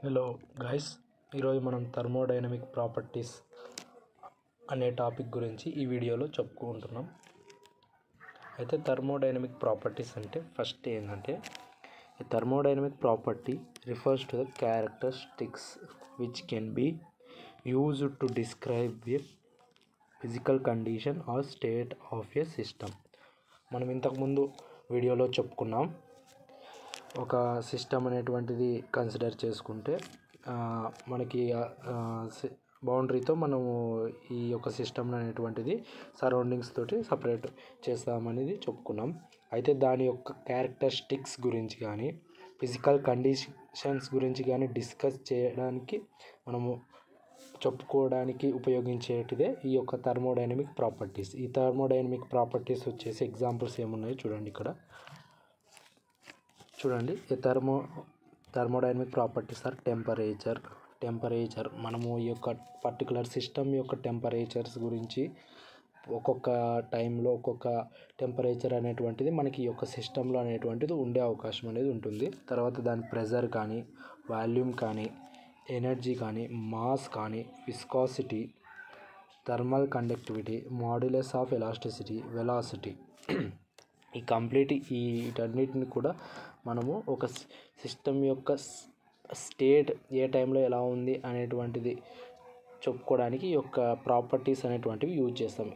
Hello guys, ఈరోజు మనం thermodynamic properties అనే టాపిక్ గురించి ఈ వీడియోలో చెప్పుకుంటున్నాం. అయితే థర్మోడైనమిక్ ప్రాపర్టీస్ అంటే ఫస్ట్ ఏంటంటే thermodynamic property refers to the characteristics which can be used to describe a physical condition or state of A system. మనం ఇంతకుముందు వీడియోలో చెప్పుకున్నాం. ఒక సిస్టమ్ అనేటువంటిది కన్సిడర్ చేసుకుంటే మనకి బౌండరీతో మనము ఈ యొక్క సిస్టమ్ అనేటువంటిది సరౌండింగ్స్ తోటి సపరేట్ చేస్తామనేది చెప్పుకున్నాం. అయితే దాని యొక్క క్యారెక్టరిస్టిక్స్ గురించి కానీ ఫిజికల్ కండిషన్స్ గురించి కానీ డిస్కస్ చేయడానికి మనము చెప్పుకోవడానికి ఉపయోగించేటిదే ఈ యొక్క థర్మోడైనమిక్ ప్రాపర్టీస్. ఈ థర్మోడైనమిక్ ప్రాపర్టీస్ వచ్చేసి ఎగ్జాంపుల్స్ ఏమున్నాయో చూడండి. ఇక్కడ చూడండి, థర్మోడైనమిక్ ప్రాపర్టీస్ ఆర్ టెంపరేచర్. మనము ఈ యొక్క పర్టికులర్ సిస్టమ్ యొక్క టెంపరేచర్స్ గురించి ఒక్కొక్క టైంలో ఒక్కొక్క టెంపరేచర్ అనేటువంటిది మనకి ఈ యొక్క సిస్టంలో అనేటువంటిది ఉండే అవకాశం అనేది ఉంటుంది. తర్వాత దాని ప్రెజర్ కానీ, వాల్యూమ్ కానీ, ఎనర్జీ కానీ, మాస్ కానీ, viscosity, thermal conductivity, modulus of elasticity, velocity, ఈ కంప్లీట్ వీటన్నిటిని కూడా మనము ఒక సిస్టమ్ యొక్క స్టేట్ ఏ టైంలో ఎలా ఉంది అనేటువంటిది చెప్పుకోవడానికి ఈ యొక్క ప్రాపర్టీస్ అనేటువంటివి యూజ్ చేస్తాం.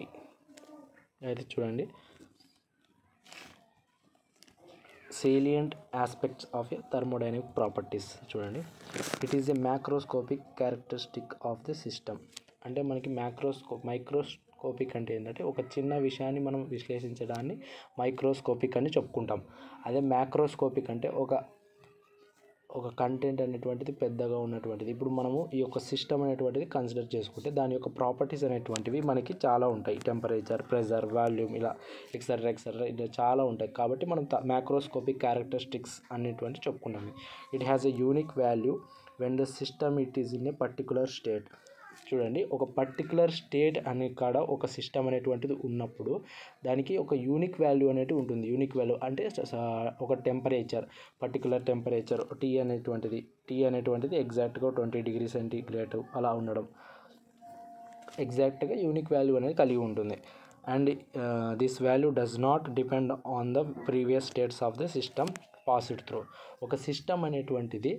అయితే చూడండి, salient aspects of a thermodynamic properties. చూడండి, it is A macroscopic characteristic of the system. అంటే మనకి మైక్రోస్కోపిక్ అంటే ఏంటంటే ఒక చిన్న విషయాన్ని మనం విశ్లేషించడాన్ని మైక్రోస్కోపిక్ అని చెప్పుకుంటాం. అదే మ్యాక్రోస్కోపిక్ అంటే ఒక కంటెంట్ అనేటువంటిది పెద్దగా ఉన్నటువంటిది. ఇప్పుడు మనము ఈ యొక్క సిస్టమ్ అనేటువంటిది కన్సిడర్ చేసుకుంటే దాని యొక్క ప్రాపర్టీస్ అనేటువంటివి మనకి చాలా ఉంటాయి. టెంపరేచర్, ప్రెజర్, వాల్యూమ్, ఇలా ఎక్సెట్రా ఇలా చాలా ఉంటాయి. కాబట్టి మనం మ్యాక్రోస్కోపిక్ క్యారెక్టరిస్టిక్స్ అనేటువంటి చెప్పుకున్నాము. It has a unique value when the system it is in a particular state. చూడండి, ఒక పర్టికులర్ స్టేట్ అనే కాడ ఒక సిస్టమ్ అనేటువంటిది ఉన్నప్పుడు దానికి ఒక యూనిక్ వాల్యూ అనేది ఉంటుంది. యూనిక్ వాల్యూ అంటే ఒక పర్టికులర్ టెంపరేచర్ టీ అనేటువంటిది ఎగ్జాక్ట్గా 20 డిగ్రీ సెంటీగ్రేడ్ అలా ఉండడం ఎగ్జాక్ట్గా యూనిక్ వాల్యూ అనేది కలిగి ఉంటుంది. And this value does not depend on the previous states of the system passed through. ఒక సిస్టమ్ అనేటువంటిది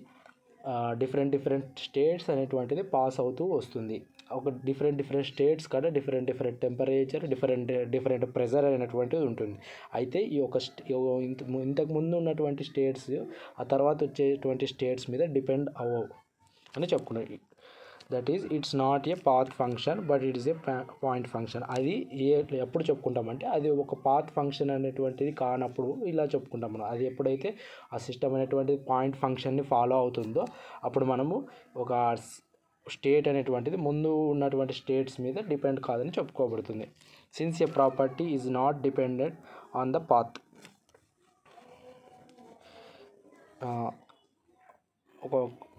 డిఫరెంట్ స్టేట్స్ అనేటువంటిది పాస్ అవుతూ వస్తుంది. ఒక డిఫరెంట్ స్టేట్స్ కాడ డిఫరెంట్ టెంపరేచర్, డిఫరెంట్ ప్రెజర్ అనేటువంటిది ఉంటుంది. అయితే ఈ యొక్క ఇంతకు ముందు ఉన్నటువంటి స్టేట్స్ ఆ తర్వాత వచ్చేటువంటి స్టేట్స్ మీద డిపెండ్ అవ్వవు అని చెప్పుకున్నాను. That is it's not a path function but it is a point function. అది ఎప్పుడు చెప్పుకుంటామంటే అది ఒక పాత్ ఫంక్షన్ అనేటువంటిది కానప్పుడు ఇలా చెప్పుకుంటాం మనం. అది ఎప్పుడైతే ఆ సిస్టమ్ అనేటువంటిది పాయింట్ ఫంక్షన్ని ఫాలో అవుతుందో అప్పుడు మనము ఒక స్టేట్ అనేటువంటిది ముందు ఉన్నటువంటి స్టేట్స్ మీద డిపెండ్ కాదని చెప్పుకోబడుతుంది. Since a property is not dependent on the path.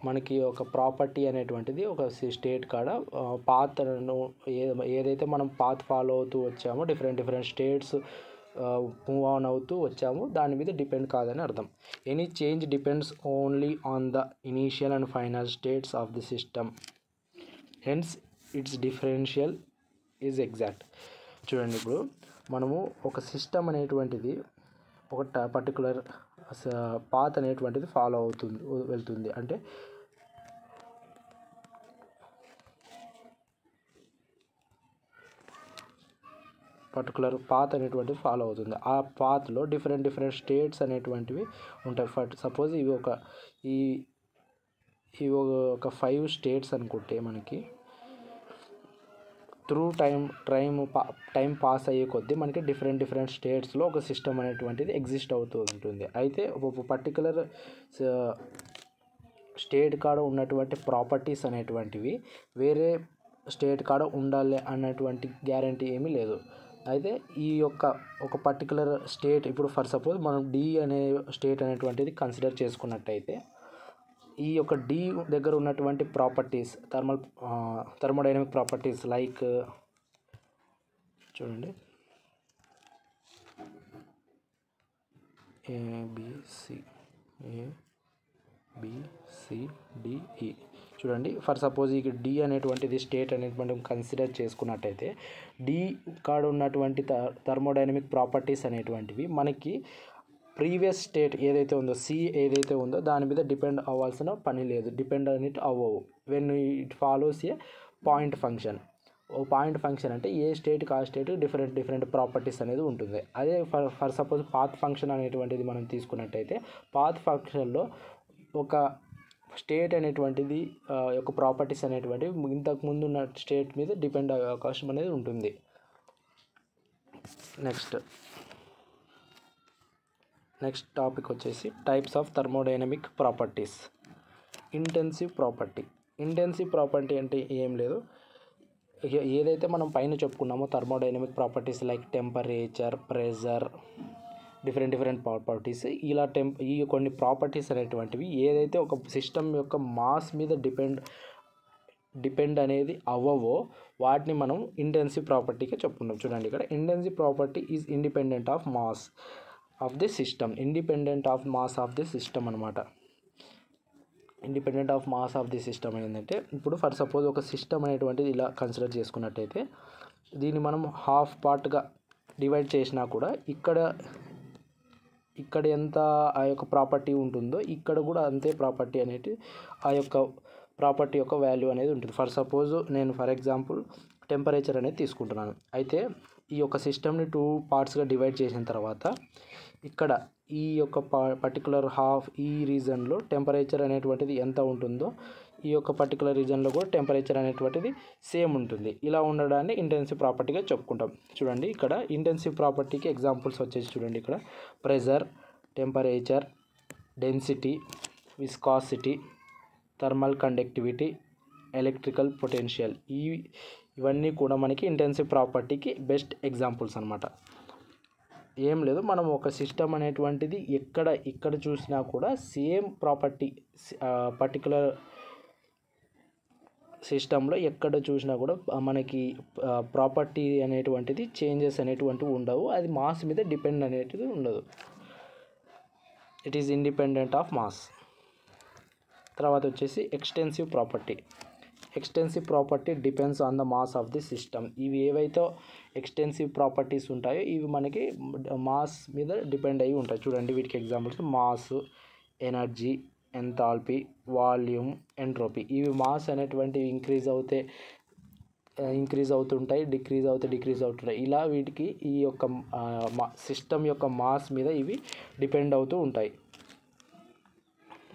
మనకి ఒక ప్రాపర్టీ అనేటువంటిది ఒక స్టేట్ కాడ పాత్ను ఏదైతే మనం పాత్ ఫాలో అవుతూ వచ్చామో డిఫరెంట్ స్టేట్స్ మూవ్ ఆన్ అవుతూ వచ్చామో దాని మీద డిపెండ్ కాదని అర్థం. Any change depends only on the initial and final states of the system, hence it's differential is exact. చూడండి, ఇప్పుడు మనము ఒక సిస్టమ్ అనేటువంటిది ఒక పర్టికులర్ పాత్ అనేటువంటిది ఫాలో వెళ్తుంది. అంటే పర్టికులర్ పాత్ అనేటువంటిది ఫాలో అవుతుంది. ఆ పాత్లో డిఫరెంట్ స్టేట్స్ అనేటువంటివి ఉంటాయి. సపోజ్ ఇవి ఒక 5 స్టేట్స్ అనుకుంటే మనకి త్రూ టైం పాస్ అయ్యే కొద్దీ మనకి డిఫరెంట్ స్టేట్స్లో ఒక సిస్టమ్ అనేటువంటిది ఎగ్జిస్ట్ అవుతూ ఉంటుంది. అయితే ఒక పర్టికులర్ స్టేట్ కాడ ఉన్నటువంటి ప్రాపర్టీస్ అనేటువంటివి వేరే స్టేట్ కాడ ఉండాలి అన్నటువంటి గ్యారంటీ ఏమీ లేదు. అయితే ఈ యొక్క ఒక పర్టికులర్ స్టేట్, ఇప్పుడు ఫర్ సపోజ్ మనం డి అనే స్టేట్ అనేటువంటిది కన్సిడర్ చేసుకున్నట్టయితే ఈ యొక్క డి దగ్గర ఉన్నటువంటి ప్రాపర్టీస్ థర్మోడైనమిక్ ప్రాపర్టీస్ లైక్ చూడండి, ఏబిసి సిడిఈ. చూడండి, ఫర్ సపోజ్ ఈ డి అనేటువంటిది స్టేట్ అనేటువంటి కన్సిడర్ చేసుకున్నట్టయితే డి కాడ ఉన్నటువంటి థర్మోడైనమిక్ ప్రాపర్టీస్ అనేటువంటివి మనకి ప్రీవియస్ స్టేట్ ఏదైతే ఉందో సి ఏదైతే ఉందో దాని మీద డిపెండ్ అవ్వాల్సిన పని లేదు, డిపెండ్ అనేటి అవ్వవు. When it follows a point function. ఓ పాయింట్ ఫంక్షన్ అంటే ఏ స్టేట్కి ఆ స్టేట్ డిఫరెంట్ ప్రాపర్టీస్ అనేది ఉంటుంది. అదే ఫర్ సపోజ్ పాత్ ఫంక్షన్ అనేటువంటిది మనం తీసుకున్నట్టయితే పాత్ ఫంక్షన్లో ఒక స్టేట్ అనేటువంటిది యొక్క ప్రాపర్టీస్ అనేటువంటివి ఇంతకు ముందు ఉన్న స్టేట్ మీద డిపెండ్ అయ్యే అవకాశం అనేది ఉంటుంది. నెక్స్ట్ టాపిక్ వచ్చేసి types of thermodynamic properties. Intensive property అంటే ఏం లేదు, ఏదైతే మనం పైన చెప్పుకున్నామో thermodynamic properties like temperature, pressure, different properties, ఇలా ఈ కొన్ని ప్రాపర్టీస్ అనేటువంటివి ఏదైతే ఒక సిస్టమ్ యొక్క మాస్ మీద డిపెండ్ అనేది అవ్వవో వాటిని మనం ఇంటెన్సివ్ ప్రాపర్టీగా చెప్పుకున్నాం. చూడండి, ఇక్కడ intensive property is independent of mass of the system. Independent of mass of the system అనమాట. Independent of mass of the system ఏంటంటే, ఇప్పుడు ఫర్ సపోజ్ ఒక సిస్టమ్ అనేటువంటిది ఇలా కన్సిడర్ చేసుకున్నట్టయితే దీన్ని మనం హాఫ్ పార్ట్గా డివైడ్ చేసినా కూడా ఇక్కడ ఎంత ఆ యొక్క ప్రాపర్టీ ఉంటుందో ఇక్కడ కూడా అంతే ప్రాపర్టీ అనేది ఆ యొక్క ప్రాపర్టీ యొక్క వాల్యూ అనేది ఉంటుంది. ఫర్ ఎగ్జాంపుల్ టెంపరేచర్ అనేది తీసుకుంటున్నాను. అయితే ఈ యొక్క సిస్టమ్ని 2 పార్ట్స్గా డివైడ్ చేసిన తర్వాత ఇక్కడ ఈ యొక్క పర్టికులర్ ఈ రీజన్లో టెంపరేచర్ అనేటువంటిది ఎంత ఉంటుందో ఈ యొక్క పర్టికులర్ రీజన్లో కూడా టెంపరేచర్ అనేటువంటిది సేమ్ ఉంటుంది. ఇలా ఉండడాన్ని ఇంటెన్సివ్ ప్రాపర్టీగా చెప్పుకుంటాం. చూడండి, ఇక్కడ ఇంటెన్సివ్ ప్రాపర్టీకి ఎగ్జాంపుల్స్ వచ్చేసి చూడండి, ఇక్కడ pressure, temperature, density, viscosity, thermal conductivity, electrical potential, ఇవన్నీ కూడా మనకి ఇంటెన్సివ్ ప్రాపర్టీకి బెస్ట్ ఎగ్జాంపుల్స్ అనమాట. ఏం లేదు, మనం ఒక సిస్టమ్ అనేటువంటిది ఎక్కడ చూసినా కూడా సేమ్ ప్రాపర్టీ పర్టికులర్ సిస్టంలో ఎక్కడ చూసినా కూడా మనకి ప్రాపర్టీ అనేటువంటిది చేంజెస్ అనేటువంటివి ఉండవు. అది మాస్ మీద డిపెండ్ అనేటిది ఉండదు. It is independent of mass. తర్వాత వచ్చేసి extensive property depends on the mass of the system. ఇవి ఏవైతే ఎక్స్టెన్సివ్ ప్రాపర్టీస్ ఉంటాయో ఇవి మనకి మాస్ మీద డిపెండ్ అయ్యి ఉంటాయి. చూడండి, వీటికి examples mass, energy, enthalpy, volume, entropy. ఇవి మాస్ అనేటువంటివి ఇంక్రీజ్ అవుతుంటాయి, డిక్రీజ్ అవుతుంటాయి. ఇలా వీటికి ఈ యొక్క సిస్టమ్ యొక్క మాస్ మీద ఇవి డిపెండ్ అవుతూ ఉంటాయి.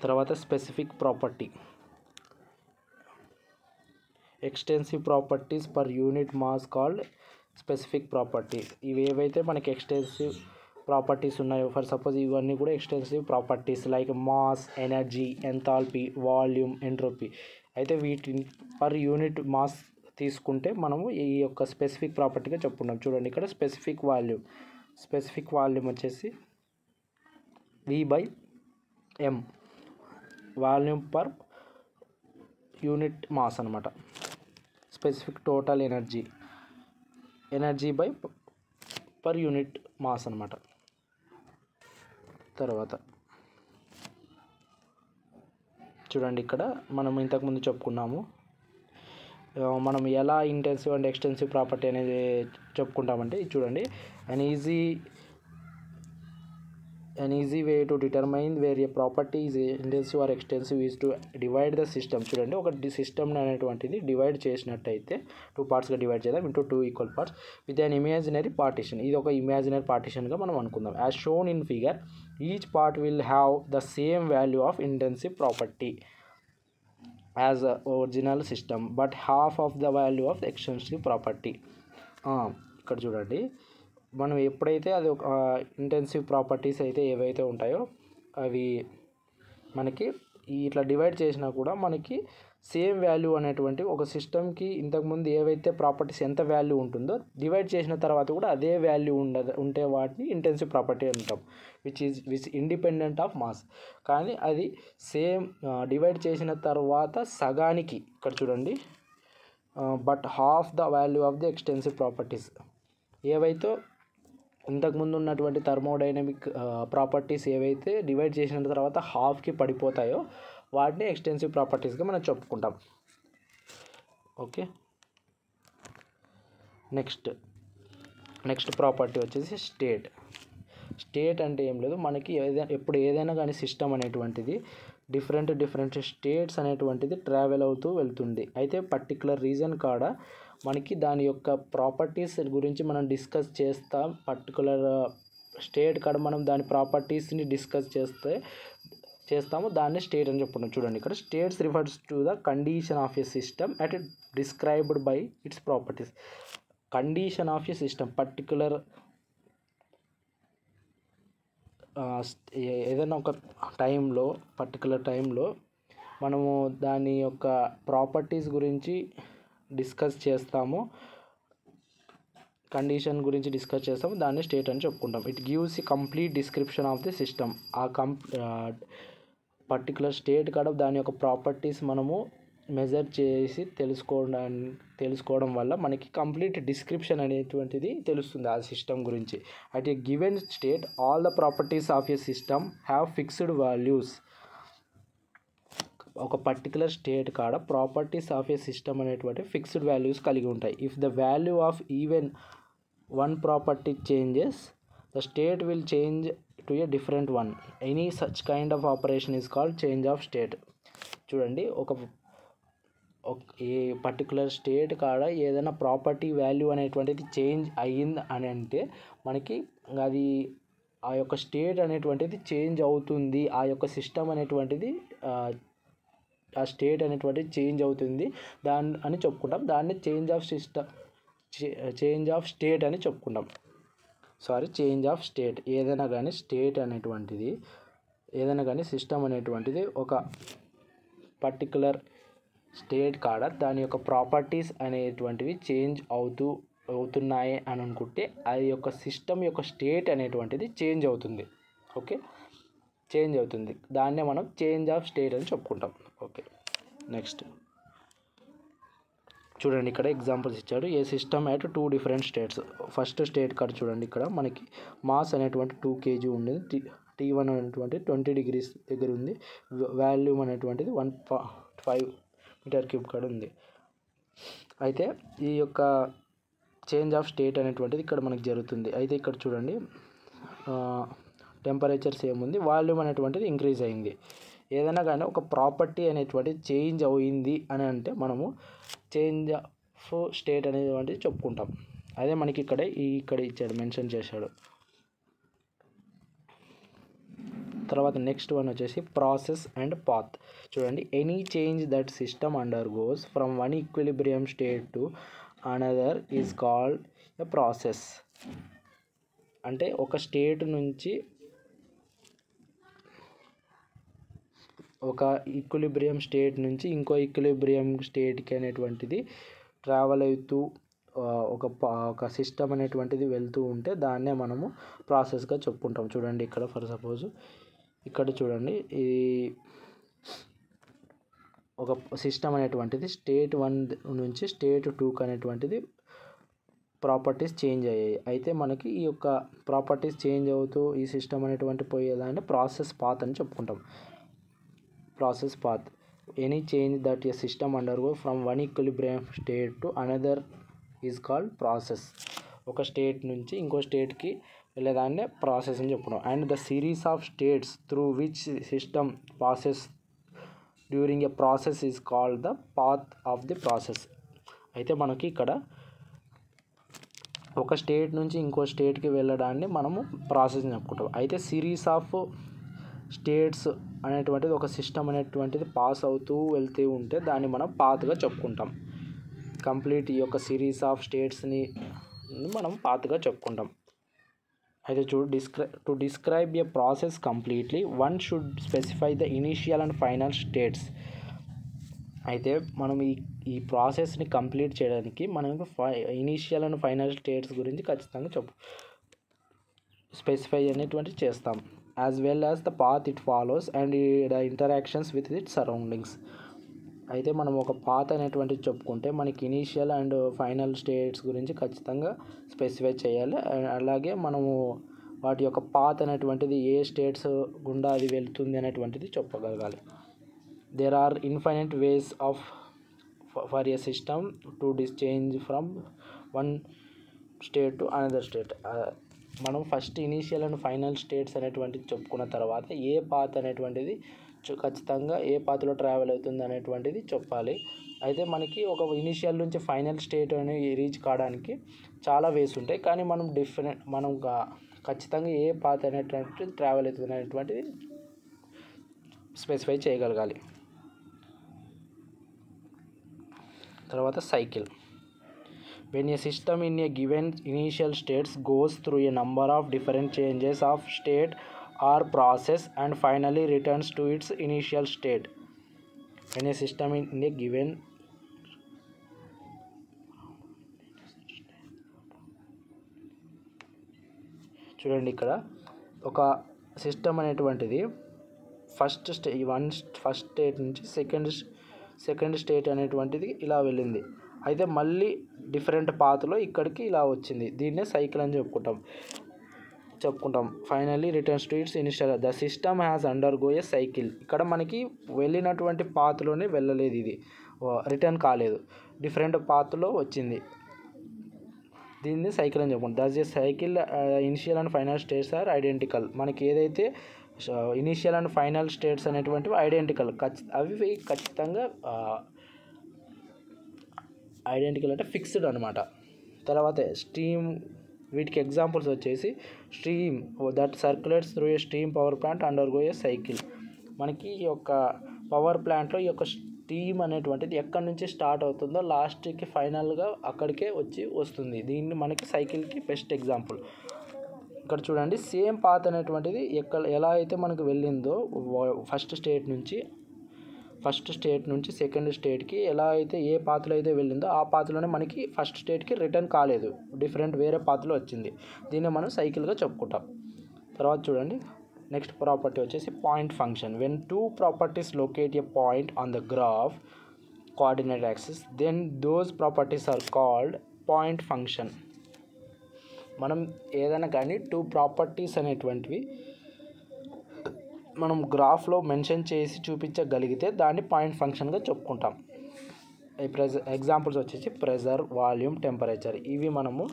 తర్వాత specific property. Extensive properties per unit mass called specific properties. ఇవి ఏవైతే మనకి ఎక్స్టెన్సివ్ ప్రాపర్టీస్ ఉన్నాయో ఫర్ సపోజ్ ఇవన్నీ కూడా extensive properties like mass, energy, enthalpy, volume, entropy. అయితే వీటిని పర్ యూనిట్ మాస్ తీసుకుంటే మనము ఈ యొక్క స్పెసిఫిక్ ప్రాపర్టీగా చెప్పుకున్నాం. చూడండి, ఇక్కడ స్పెసిఫిక్ వాల్యూమ్ వచ్చేసి V/m, volume per unit mass అనమాట. Specific total energy by per unit mass అనమాట. తర్వాత చూడండి, ఇక్కడ మనం ఇంతకుముందు చెప్పుకున్నాము మనం ఎలా ఇంటెన్సివ్ అండ్ ఎక్స్టెన్సివ్ ప్రాపర్టీ అనేది చెప్పుకుంటామంటే చూడండి, an easy way to determine where a property is intensive or extensive is to divide the system. చూడండి, ఒక సిస్టమ్ అనేటువంటిది డివైడ్ చేసినట్టయితే 2 పార్ట్స్గా డివైడ్ చేద్దాం into 2 equal parts with an imaginary partition. ఇది ఒక ఇమాజినరీ పార్టిషన్గా మనం అనుకుందాం. As shown in figure, each part will have the same value of intensive property as original system but half of the value of extensive property. ఇక్కడ చూడండి, మనం ఎప్పుడైతే అది ఒక ఇంటెన్సివ్ ప్రాపర్టీస్ అయితే ఏవైతే ఉంటాయో అవి మనకి ఇట్లా డివైడ్ చేసినా కూడా మనకి సేమ్ వాల్యూ అనేటువంటి ఒక సిస్టమ్కి ఇంతకుముందు ఏవైతే ప్రాపర్టీస్ ఎంత వాల్యూ ఉంటుందో డివైడ్ చేసిన తర్వాత కూడా అదే వాల్యూ ఉంటే వాటిని ఇంటెన్సివ్ ప్రాపర్టీ అంటాం, విచ్ ఇండిపెండెంట్ ఆఫ్ మాస్. కానీ అది సేమ్ డివైడ్ చేసిన తర్వాత సగానికి ఇక్కడ చూడండి but half the value of the extensive properties. ఏవైతే ఇంతకుముందు ఉన్నటువంటి థర్మోడైనమిక్ ప్రాపర్టీస్ ఏవైతే డివైడ్ చేసిన తర్వాత హాఫ్కి పడిపోతాయో వాటిని ఎక్స్టెన్సివ్ ప్రాపర్టీస్గా మనం చెప్పుకుంటాం. ఓకే, నెక్స్ట్ ప్రాపర్టీ వచ్చేసి స్టేట్ అంటే ఏం లేదు, మనకి ఏదైనా కానీ సిస్టమ్ అనేటువంటిది డిఫరెంట్ స్టేట్స్ అనేటువంటిది ట్రావెల్ అవుతూ వెళ్తుంది. అయితే పర్టికులర్ రీజన్ కాడ మనకి దాని యొక్క ప్రాపర్టీస్ గురించి మనం డిస్కస్ చేస్తాం. పర్టికులర్ స్టేట్ కాడ మనం దాని ప్రాపర్టీస్ని డిస్కస్ చేస్తాము, దాన్ని స్టేట్ అని చెప్పుకుంటాం. చూడండి, ఇక్కడ states refers to the condition of a system at described by its properties. Condition of a system ఏదైనా ఒక పర్టికులర్ టైంలో మనము దాని యొక్క ప్రాపర్టీస్ గురించి డిస్కస్ చేస్తాము, కండిషన్ గురించి డిస్కస్ చేస్తాము, దాన్ని స్టేట్ అని చెప్పుకుంటాం. It gives a complete description of the system. Particular state కాడ దాని యొక్క ప్రాపర్టీస్ మనము మెజర్ చేసి తెలుసుకోవడం వల్ల మనకి కంప్లీట్ డిస్క్రిప్షన్ అనేటువంటిది తెలుస్తుంది ఆ సిస్టమ్ గురించి. At a given state all the properties of A system have fixed values. ఒక పర్టికులర్ స్టేట్ కాడ ప్రాపర్టీస్ ఆఫ్ ఏ సిస్టమ్ అనేటువంటి ఫిక్స్డ్ వాల్యూస్ కలిగి ఉంటాయి. If the value of even one property changes, the state will change to a different one. Any such kind of operation is called change of state. చూడండి, ఏ particular state కాడ ఏదైనా property value అనేటువంటిది change అయ్యింది అని అంటే మనకి అది ఆ యొక్క స్టేట్ అనేటువంటిది చేంజ్ అవుతుంది, ఆ యొక్క సిస్టమ్ అనేటువంటిది ఆ స్టేట్ అనేటువంటిది చేంజ్ అవుతుంది అని చెప్పుకుంటాం. దాన్ని చేంజ్ ఆఫ్ స్టేట్ అని చెప్పుకుంటాం. Change of state. ఏదైనా కానీ సిస్టమ్ అనేటువంటిది ఒక పర్టికులర్ స్టేట్ కాడ దాని యొక్క ప్రాపర్టీస్ అనేటువంటివి చేంజ్ అవుతున్నాయి అని అనుకుంటే అది యొక్క సిస్టమ్ యొక్క స్టేట్ అనేటువంటిది చేంజ్ అవుతుంది. ఓకే, చేంజ్ అవుతుంది, దాన్నే మనం చేంజ్ ఆఫ్ స్టేట్ అని చెప్పుకుంటాం. ఓకే, నెక్స్ట్ చూడండి, ఇక్కడ ఎగ్జాంపుల్స్ ఇచ్చాడు. A system at 2 different states. First state కాడ చూడండి, ఇక్కడ మనకి మాస్ అనేటువంటి 2 kg ఉండేది, T1 అనేటువంటి 20 degrees దగ్గర ఉంది, వాల్యూమ్ అనేటువంటిది 1.5 మీటర్ క్యూబ్ కాడ ఉంది. అయితే ఈ యొక్క చేంజ్ ఆఫ్ స్టేట్ అనేటువంటిది ఇక్కడ మనకి జరుగుతుంది. అయితే ఇక్కడ చూడండి, టెంపరేచర్ సేమ్ ఉంది, వాల్యూమ్ అనేటువంటిది ఇంక్రీజ్ అయింది. ఏదైనా కానీ ఒక ప్రాపర్టీ అనేటువంటిది చేంజ్ అయింది అని అంటే మనము చేంజ్ ఆఫ్ స్టేట్ అనేటువంటిది చెప్పుకుంటాం. అదే మనకి ఇక్కడ ఇచ్చాడు, మెన్షన్ చేశాడు. తర్వాత నెక్స్ట్ వన్ వచ్చేసి ప్రాసెస్ అండ్ పాత్. చూడండి, any change that system under goes from one equilibrium state to another is called a process. అంటే ఒక స్టేట్ నుంచి ఒక ఈక్విలిబ్రియం స్టేట్ నుంచి ఇంకో ఈక్విలిబ్రియం స్టేట్కి అనేటువంటిది ట్రావెల్ అవుతూ ఒక సిస్టమ్ అనేటువంటిది వెళ్తూ ఉంటే దాన్నే మనము ప్రాసెస్గా చెప్పుకుంటాం. చూడండి, ఇక్కడ ఫర్ సపోజ్ ఇక్కడ చూడండి, ఈ ఒక సిస్టమ్ అనేటువంటిది స్టేట్ 1 నుంచి స్టేట్ 2 అనేటువంటిది ప్రాపర్టీస్ చేంజ్ అయ్యాయి. అయితే మనకి ఈ యొక్క ప్రాపర్టీస్ చేంజ్ అవుతూ ఈ సిస్టమ్ అనేటువంటి పోయేదాన్ని ప్రాసెస్ పాత్ అని చెప్పుకుంటాం. Process path. Any change that A system undergo from one equilibrium state to another is called process. ఒక స్టేట్ నుంచి ఇంకో స్టేట్కి వెళ్ళేదాన్నే ప్రాసెస్ అని చెప్పుకున్నాం. And the series of states through which system passes during a process is called the path of the process. అయితే మనకి ఇక్కడ ఒక స్టేట్ నుంచి ఇంకో స్టేట్కి వెళ్ళడాన్ని మనము ప్రాసెస్ అని చెప్పుకుంటాం. అయితే సిరీస్ ఆఫ్ స్టేట్స్ అనేటువంటిది ఒక సిస్టమ్ అనేటువంటిది పాస్ అవుతూ వెళ్తూ ఉంటే దాన్ని మనం పాత్గా చెప్పుకుంటాం. కంప్లీట్ ఈ యొక్క సిరీస్ ఆఫ్ స్టేట్స్ని మనం పాత్గా చెప్పుకుంటాం. అయితే to describe a process completely one should specify the initial and final states. అయితే మనం ఈ ప్రాసెస్ని కంప్లీట్ చేయడానికి మనం ఇనీషియల్ అండ్ ఫైనల్ స్టేట్స్ గురించి ఖచ్చితంగా స్పెసిఫై అనేటువంటి చేస్తాం. As well as the path it follows and the interactions with it surroundings. అయితే మనం ఒక పాత్ అనేటువంటిది చెప్పుకుంటే మనకి ఇనీషియల్ అండ్ ఫైనల్ స్టేట్స్ గురించి ఖచ్చితంగా స్పెసిఫై చేయాలి. అలాగే మనము వాటి యొక్క పాత్ అనేటువంటిది ఏ స్టేట్స్ గుండా అది వెళ్తుంది అనేటువంటిది చెప్పగలగాలి. there are infinite ways of for a system to change from one state to another state. మనం first initial and final states అనేటువంటిది చెప్పుకున్న తర్వాత ఏ పాత్ అనేటువంటిది ఖచ్చితంగా ఏ పాత్లో ట్రావెల్ అవుతుంది అనేటువంటిది చెప్పాలి. అయితే మనకి ఒక ఇనీషియల్ నుంచి ఫైనల్ స్టేట్ అనేది రీచ్ కావడానికి చాలా వేస్ ఉంటాయి, కానీ మనం ఖచ్చితంగా ఏ పాత్ అనేటువంటిది ట్రావెల్ అవుతుంది అనేటువంటిది స్పెసిఫై చేయగలగాలి. తర్వాత cycle. When a system in a given initial states goes through a number of different changes of state or process and finally returns to its initial state. When a system in a given చూడండి, ఇక్కడ ఒక system అనేటువంటిది first state నుంచి second state అనేటువంటిది ఇలా వెళ్ళింది. అయితే మళ్ళీ డిఫరెంట్ పాత్లో ఇక్కడికి ఇలా వచ్చింది. దీన్నే సైకిల్ అని చెప్పుకుంటాం. Finally returns to it's initial. The system has undergo A cycle. ఇక్కడ మనకి వెళ్ళినటువంటి పాత్లోనే వెళ్ళలేదు, ఇది రిటర్న్ కాలేదు, డిఫరెంట్ పాత్లో వచ్చింది. దీన్ని సైకిల్ అని చెప్పుకుంటాం. Thus a cycle initial and final states are identical. మనకి ఏదైతే ఇనిషియల్ అండ్ ఫైనల్ స్టేట్స్ అనేటువంటివి ఐడెంటికల్, అవి ఖచ్చితంగా ఐడెంటికల్ అంటే ఫిక్స్డ్ అనమాట. తర్వాత స్టీమ్, వీటికి ఎగ్జాంపుల్స్ వచ్చేసి stream that circulates through a steam power plant undergo A cycle. మనకి ఈ యొక్క పవర్ ప్లాంట్లో ఈ యొక్క స్టీమ్ అనేటువంటిది ఎక్కడి నుంచి స్టార్ట్ అవుతుందో లాస్ట్కి ఫైనల్గా అక్కడికే వస్తుంది. దీన్ని మనకి సైకిల్కి బెస్ట్ ఎగ్జాంపుల్. ఇక్కడ చూడండి, సేమ్ పాత్ అనేటువంటిది ఎలా అయితే మనకు వెళ్ళిందో ఫస్ట్ స్టేట్ నుంచి సెకండ్ స్టేట్కి ఎలా అయితే ఏ పాత్లో అయితే వెళ్ళిందో ఆ పాత్లోనే మనకి ఫస్ట్ స్టేట్కి రిటర్న్ కాలేదు, వేరే పాత్లో వచ్చింది. దీన్ని మనం సైకిల్గా చెప్పుకుంటాం. తర్వాత చూడండి, నెక్స్ట్ ప్రాపర్టీ వచ్చేసి point function. When two properties locate a point on the graph coordinate axis, then those properties are called point function. మనం ఏదైనా కానీ టూ ప్రాపర్టీస్ అనేటువంటివి మనం గ్రాఫ్లో మెన్షన్ చేసి చూపించగలిగితే దాన్ని పాయింట్ ఫంక్షన్గా చెప్పుకుంటాం. ఎగ్జాంపుల్స్ వచ్చేసి ప్రెజర్, వాల్యూమ్, టెంపరేచర్. ఇవి మనము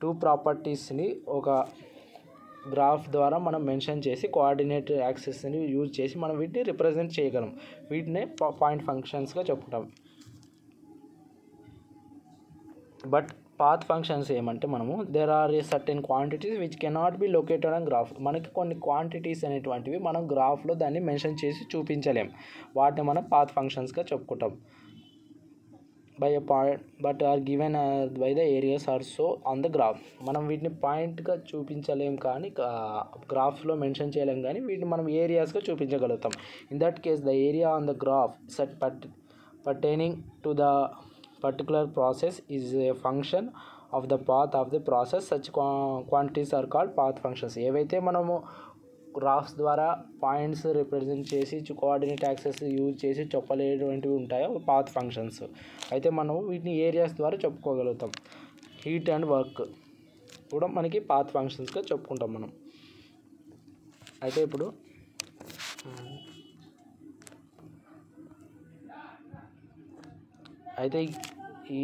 టూ ప్రాపర్టీస్ని ఒక గ్రాఫ్ ద్వారా మనం మెన్షన్ చేసి కోఆర్డినేట్ యాక్సిస్ని యూజ్ చేసి మనం వీటిని రిప్రజెంట్ చేయగలం. వీటినే పాయింట్ ఫంక్షన్స్గా చెప్పుకుంటాం. బట్ పాత్ ఫంక్షన్స్ ఏమంటే మనము there are a certain quantities which cannot be located on graph. మనకి కొన్ని క్వాంటిటీస్ అనేటువంటివి మనం గ్రాఫ్లో దాన్ని మెన్షన్ చేసి చూపించలేం, వాటిని మనం పాత్ ఫంక్షన్స్గా చెప్పుకుంటాం. By a point but are given by the areas are so on the graph. మనం వీటిని పాయింట్గా చూపించలేం, కానీ గ్రాఫ్లో మెన్షన్ చేయలేం, కానీ వీటిని మనం ఏరియాస్గా చూపించగలుగుతాం. In that case the area on the graph set pertaining to the particular process is a function of the path of the process. Such quantities are called path functions. ఏవైతే మనము గ్రాఫ్స్ ద్వారా points represent చేసి coordinate access use చేసి చెప్పలేటువంటివి ఉంటాయో path functions. అయితే మనం వీటిని areas ద్వారా చెప్పుకోగలుగుతాం. హీట్ అండ్ వర్క్ కూడా మనకి పాత్ ఫంక్షన్స్గా చెప్పుకుంటాం మనం. అయితే ఇప్పుడు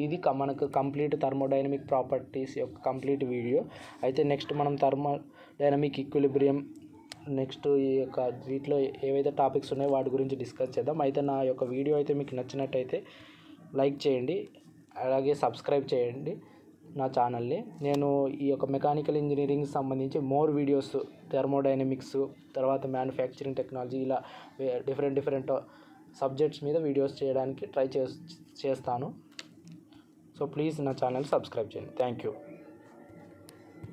ఇది మనకు కంప్లీట్ థర్మోడైనమిక్ ప్రాపర్టీస్ యొక్క కంప్లీట్ వీడియో. అయితే నెక్స్ట్ మనం థర్మోడైనమిక్ ఈక్విలిబ్రియం, నెక్స్ట్ ఈ యొక్క వీటిలో ఏవైతే టాపిక్స్ ఉన్నాయో వాటి గురించి డిస్కస్ చేద్దాం. అయితే నా యొక్క వీడియో అయితే మీకు నచ్చినట్టయితే లైక్ చేయండి, అలాగే సబ్స్క్రైబ్ చేయండి నా ఛానల్ని. నేను ఈ యొక్క మెకానికల్ ఇంజనీరింగ్ సంబంధించి మోర్ వీడియోస్, థర్మోడైనమిక్స్, తర్వాత మ్యానుఫ్యాక్చరింగ్ టెక్నాలజీ, ఇలా డిఫరెంట్ సబ్జెక్ట్స్ మీద వీడియోస్ చేయడానికి ట్రై చేస్తాను. సో ప్లీజ్ నా ఛానల్ సబ్స్క్రైబ్ చేయండి. Thank you.